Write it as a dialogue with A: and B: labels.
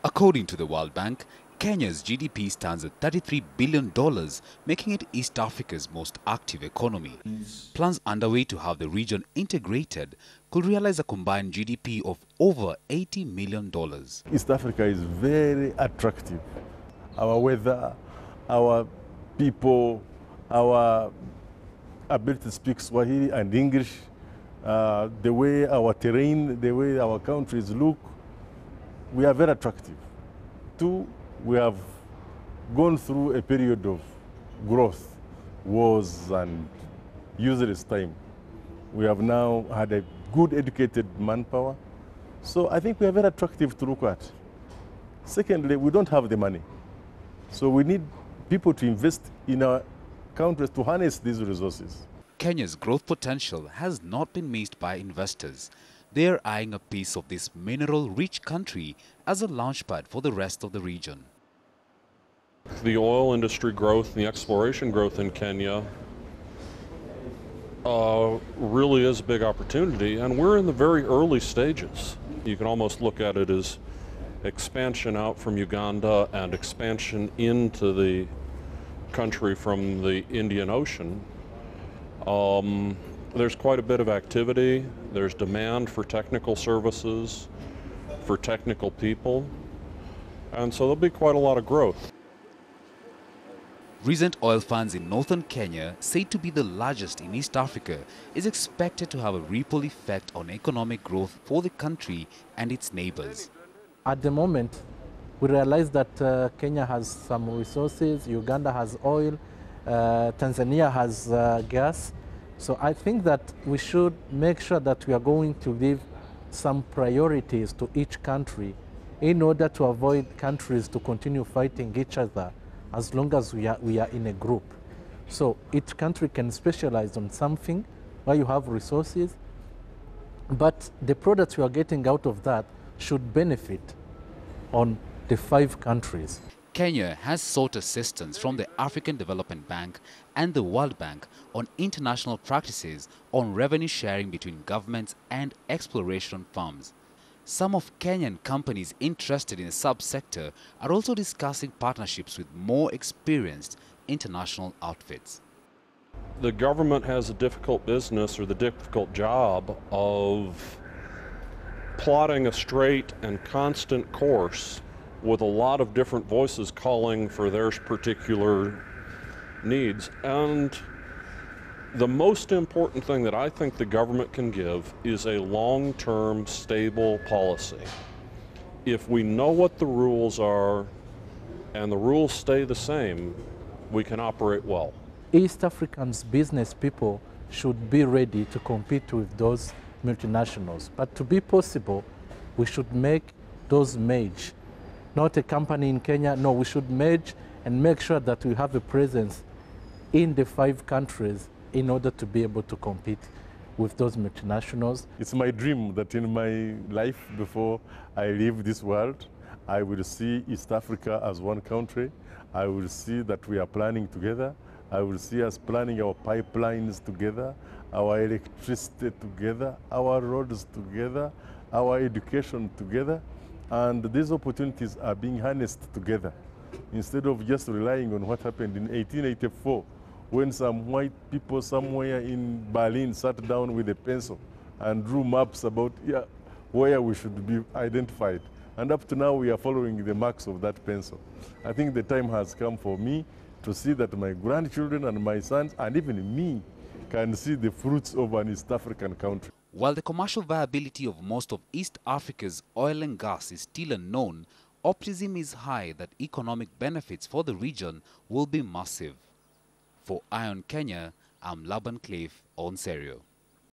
A: According to the World Bank, Kenya's GDP stands at $33 billion, making it East Africa's most active economy. Plans underway to have the region integrated could realize a combined GDP of over $80 million.
B: East Africa is very attractive. Our weather, our people, our ability to speak Swahili and English, the way our terrain, the way our countries look, we are very attractive. Two, we have gone through a period of growth, wars and useless time. We have now had a good educated manpower. So I think we are very attractive to look at. Secondly, we don't have the money. So we need people to invest in our countries to harness these resources.
A: Kenya's growth potential has not been missed by investors. They are eyeing a piece of this mineral-rich country as a launchpad for the rest of the region.
C: The oil industry growth, the exploration growth in Kenya really is a big opportunity, and we're in the very early stages. You can almost look at it as expansion out from Uganda and expansion into the country from the Indian Ocean. There's quite a bit of activity. There's demand for technical services, for technical people, and so there'll be quite a lot of growth.
A: Recent oil funds in northern Kenya, said to be the largest in East Africa, is expected to have a ripple effect on economic growth for the country and its neighbors.
D: At the moment, we realize that Kenya has some resources, Uganda has oil, Tanzania has gas. So I think that we should make sure that we are going to give some priorities to each country in order to avoid countries to continue fighting each other as long as we are in a group. So each country can specialize on something where you have resources, but the products you are getting out of that should benefit on the 5 countries.
A: Kenya has sought assistance from the African Development Bank and the World Bank on international practices on revenue sharing between governments and exploration firms. Some of Kenyan companies interested in the subsector are also discussing partnerships with more experienced international outfits.
C: The government has a difficult business, or the difficult job, of plotting a straight and constant course with a lot of different voices calling for their particular needs. And the most important thing that I think the government can give is a long-term, stable policy. If we know what the rules are and the rules stay the same, we can operate well.
D: East Africans business people should be ready to compete with those multinationals. But to be possible, we should make those merge. Not a company in Kenya, no, we should merge and make sure that we have a presence in the 5 countries in order to be able to compete with those multinationals.
B: It's my dream that in my life before I leave this world, I will see East Africa as one country. I will see that we are planning together. I will see us planning our pipelines together, our electricity together, our roads together, our education together. And these opportunities are being harnessed together instead of just relying on what happened in 1884 when some white people somewhere in Berlin sat down with a pencil and drew maps about where we should be identified. And up to now, we are following the marks of that pencil. I think the time has come for me to see that my grandchildren and my sons, and even me, can see the fruits of an East African country.
A: While the commercial viability of most of East Africa's oil and gas is still unknown, optimism is high that economic benefits for the region will be massive. For Ion Kenya, I'm Laban Cliff on Serio.